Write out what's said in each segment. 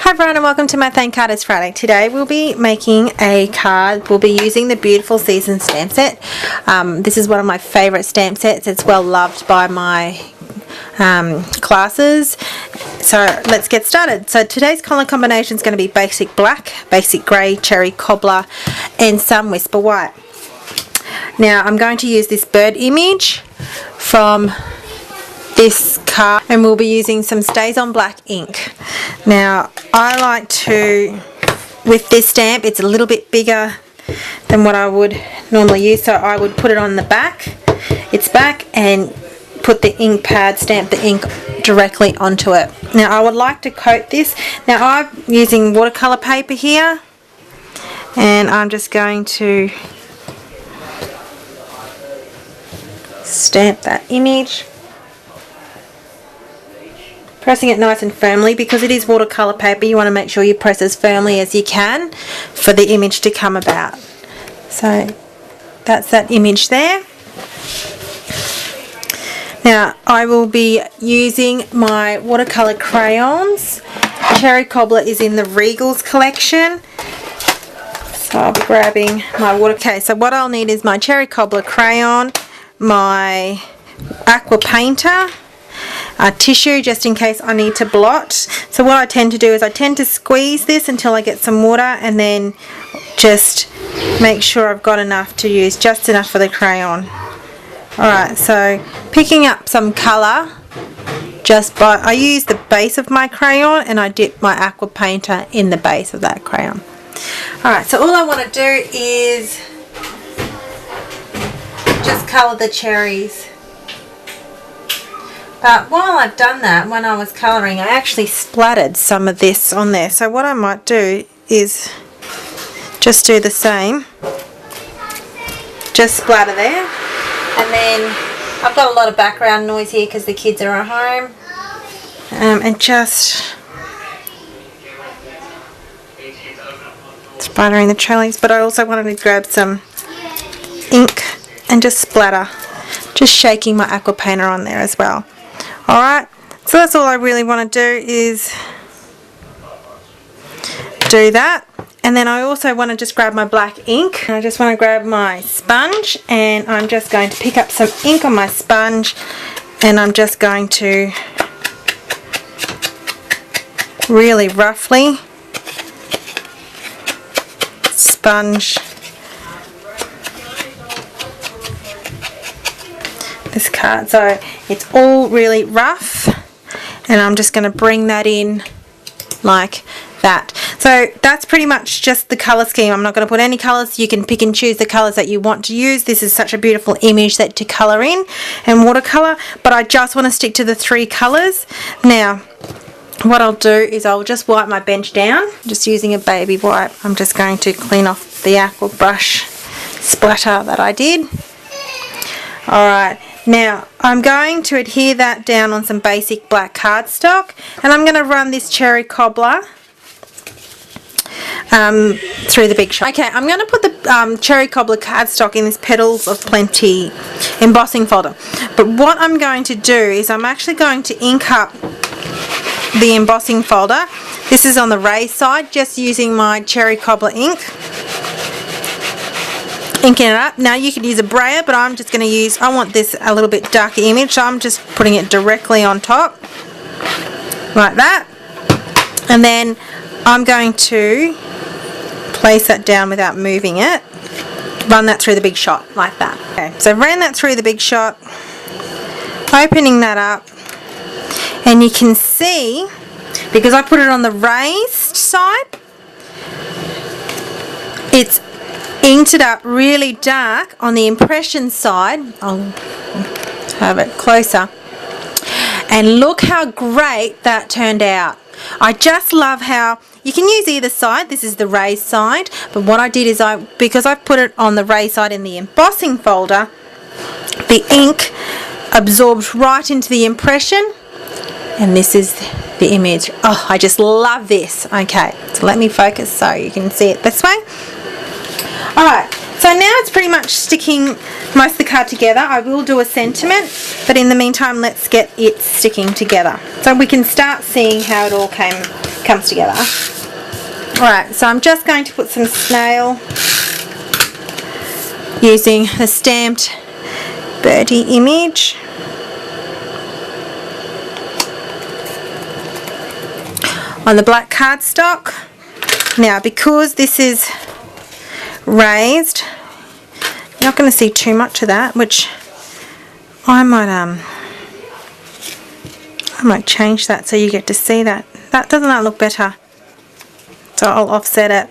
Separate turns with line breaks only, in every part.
Hi everyone and welcome to my Thank Card. It's Friday. Today we'll be making a card. We'll be using the Beatiful season stamp set. This is one of my favourite stamp sets. It's well loved by my classes. So let's get started. So today's colour combination is going to be basic black, basic grey, cherry cobbler and some whisper white. Now I'm going to use this bird image from this card and we'll be using some Stays on Black ink. Now I like to, with this stamp, it's a little bit bigger than what I would normally use, so I would put it on the back, its back, and put the ink pad, stamp the ink directly onto it. Now I would like to coat this. Now I'm using watercolour paper here and I'm just going to stamp that image, pressing it nice and firmly. Because it is watercolour paper, you want to make sure you press as firmly as you can for the image to come about. So that's that image there. Now I will be using my watercolour crayons. Cherry Cobbler is in the Regals collection, so I'll be grabbing my water. Okay, so what I'll need is my Cherry Cobbler crayon, my aqua painter, tissue just in case I need to blot. So what I tend to do is I tend to squeeze this until I get some water and then just make sure I've got enough to use, just enough for the crayon. Alright, so picking up some colour just by, I use the base of my crayon and I dip my aqua painter in the base of that crayon. Alright, so all I want to do is just colour the cherries. But while I've done that, when I was colouring, I actually splattered some of this on there. So what I might do is just do the same. Just splatter there. And then I've got a lot of background noise here because the kids are at home. And just splattering the cherries. But I also wanted to grab some ink and just splatter. Just shaking my aqua painter on there as well. Alright, so that's all I really want to do is do that. And then I also want to just grab my black ink. I just want to grab my sponge and I'm just going to pick up some ink on my sponge and I'm just going to really roughly sponge this card. So it's all really rough and I'm just going to bring that in like that. So that's pretty much just the colour scheme. I'm not going to put any colours. You can pick and choose the colours that you want to use. This is such a beautiful image that to colour in and watercolour, but I just want to stick to the 3 colours. Now what I'll do is I'll just wipe my bench down, just using a baby wipe. I'm just going to clean off the aqua brush splatter that I did. Alright, now I'm going to adhere that down on some basic black cardstock and I'm going to run this Cherry Cobbler through the big shot. Okay, I'm going to put the Cherry Cobbler cardstock in this Petals of Plenty embossing folder. But what I'm going to do is I'm actually going to ink up the embossing folder. This is on the raised side, just using my Cherry Cobbler ink. Inking it up. Now you could use a brayer, but I'm just going to use, I want this a little bit darker image, so I'm just putting it directly on top like that, and then I'm going to place that down without moving it, run that through the big shot like that. Okay, so ran that through the big shot, opening that up, and you can see, because I put it on the raised side, it's inked it up really dark on the impression side. I'll have it closer. And look how great that turned out. I just love how you can use either side. This is the raised side, but what I did is because I put it on the raised side in the embossing folder, the ink absorbed right into the impression, and this is the image. Oh, I just love this. Okay, so let me focus so you can see it this way. Alright, so now it's pretty much sticking most of the card together. I will do a sentiment, but in the meantime let's get it sticking together so we can start seeing how it all came comes together. Alright, so I'm just going to put some snail using the stamped birdie image. On the black cardstock. Now, because this is raised, you're not going to see too much of that, which I might change that so you get to see that. Doesn't that look better? So I'll offset it.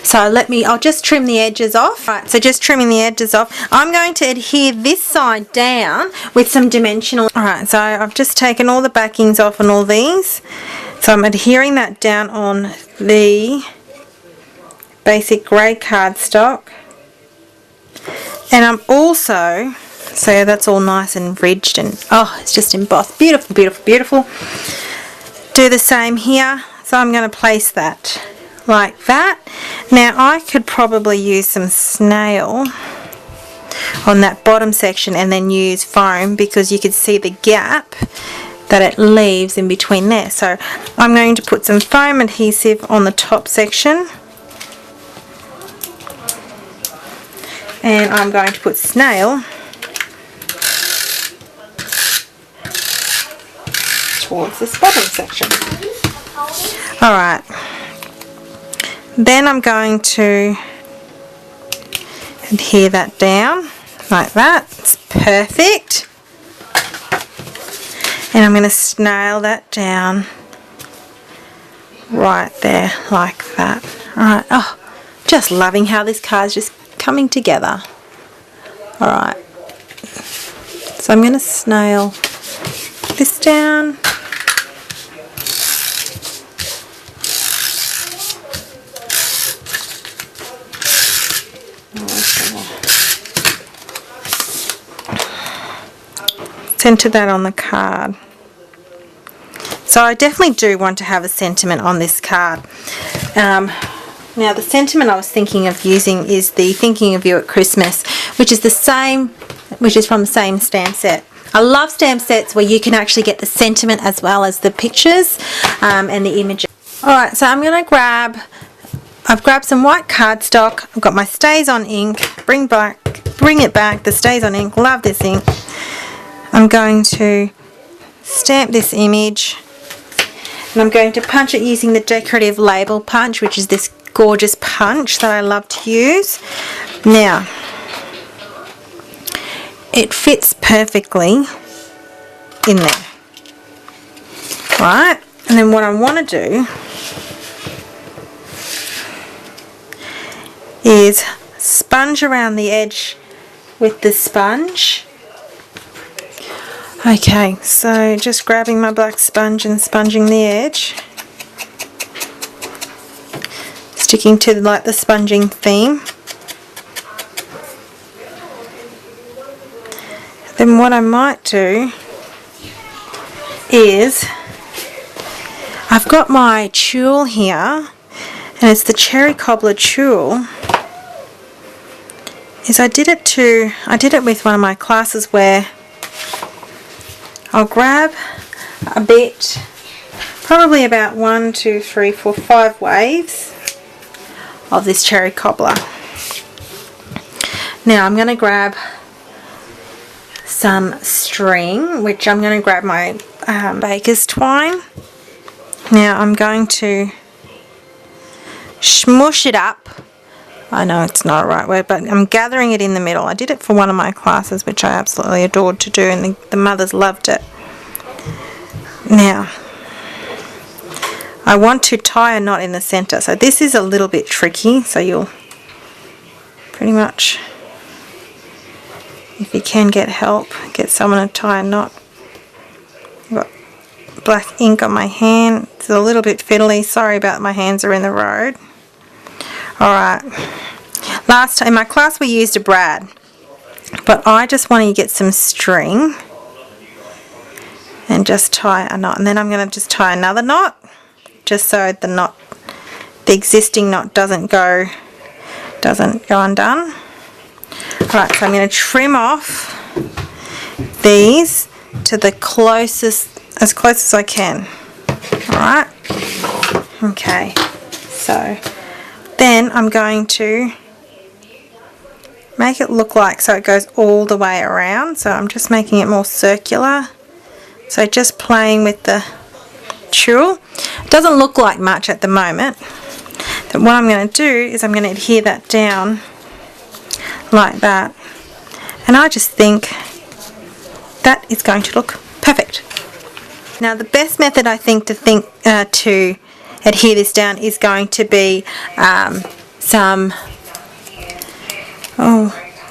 So I'll just trim the edges off. Right, so just trimming the edges off. I'm going to adhere this side down with some dimensional. Alright, so I've just taken all the backings off on all these. So I'm adhering that down on the basic grey cardstock. And I'm also, so that's all nice and ridged and, oh, it's just embossed. Beautiful, beautiful, beautiful. Do the same here. So I'm going to place that like that. Now I could probably use some snail on that bottom section and then use foam, because you could see the gap that it leaves in between there. So I'm going to put some foam adhesive on the top section, and I'm going to put snail towards this bottom section. Alright, then I'm going to adhere that down like that. It's perfect. And I'm going to snail that down right there like that. Alright, oh, just loving how this card is just coming together. Alright, so I'm going to snail this down. Center that on the card. So I definitely do want to have a sentiment on this card. Now the sentiment I was thinking of using is the Thinking of You at Christmas, which is from the same stamp set. I love stamp sets where you can actually get the sentiment as well as the pictures and the images. Alright, so I'm going to I've grabbed some white cardstock. I've got my Stays on ink. Bring it back. The Stays on ink. Love this ink. I'm going to stamp this image, and I'm going to punch it using the decorative label punch, which is this gorgeous punch that I love to use. Now, it fits perfectly in there. Right, and then what I want to do is sponge around the edge with the sponge. Okay, so just grabbing my black sponge and sponging the edge, sticking to like the sponging theme. Then what I might do is, I've got my tulle here, and it's the cherry cobbler tulle. I did it with one of my classes where I'll grab a bit, probably about 1, 2, 3, 4, 5 waves of this cherry cobbler. Now I'm going to grab some string, which I'm going to grab my baker's twine. Now I'm going to smush it up. I know it's not a right word, but I'm gathering it in the middle. I did it for one of my classes, which I absolutely adored to do, and the mothers loved it. Now, I want to tie a knot in the center. So this is a little bit tricky, so you'll pretty much, if you can get help, get someone to tie a knot. I've got black ink on my hand. It's a little bit fiddly. Sorry about my hands are in the road. Alright, last time in my class we used a brad, but I just want to get some string and just tie a knot, and then I'm going to just tie another knot, just so the existing knot doesn't go undone. Alright, so I'm going to trim off these to as close as I can. Alright. Okay. So then I'm going to make it look like so it goes all the way around. So I'm just making it more circular. So just playing with the tulle. It doesn't look like much at the moment. But what I'm going to do is I'm going to adhere that down like that. And I just think that is going to look perfect. Now the best method I think to adhere this down is going to be some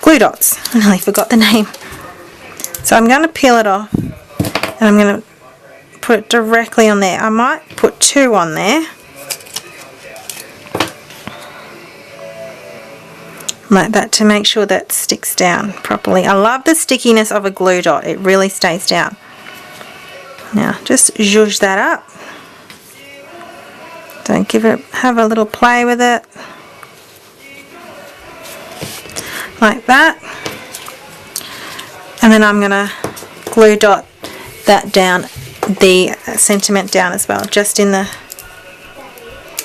glue dots. I nearly forgot the name. So I'm going to peel it off and I'm going to put it directly on there. I might put 2 on there. Like that, to make sure that sticks down properly. I love the stickiness of a glue dot. It really stays down. Now just zhuzh that up. Don't have a little play with it. Like that. And then I'm going to glue dot that down, the sentiment down as well, just in the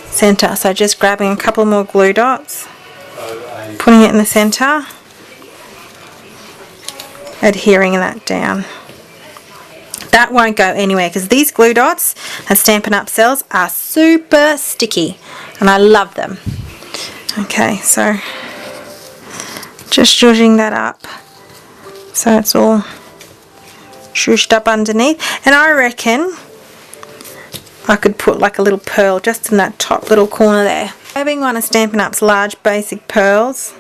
center. So just grabbing a couple more glue dots, putting it in the center, adhering that down. That won't go anywhere because these glue dots that Stampin' Up sells are super sticky and I love them. Okay, so just zhuzhing that up so it's all zhuzhed up underneath. And I reckon I could put like a little pearl just in that top little corner there. Grabbing one of Stampin' Up's large basic pearls,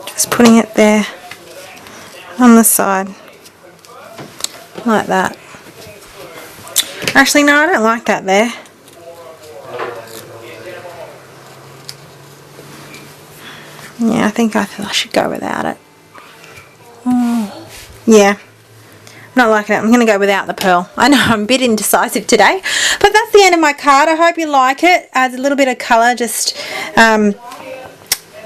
just putting it there on the side like that. Actually no, I don't like that there. Yeah, I think I should go without it. Yeah, not liking it. I'm going to go without the pearl. I know I'm a bit indecisive today, but that's the end of my card. I hope you like it. Adds a little bit of colour, just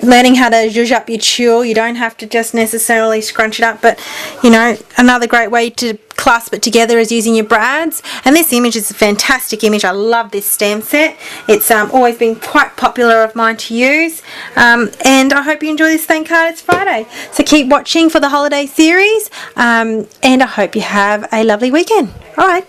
learning how to zhuzh up your tulle. You don't have to just necessarily scrunch it up, but you know, another great way to clasp it together is using your brads. And this image is a fantastic image. I love this stamp set. It's always been quite popular of mine to use, and I hope you enjoy this thank card. It's Friday, so keep watching for the holiday series, and I hope you have a lovely weekend. Alright.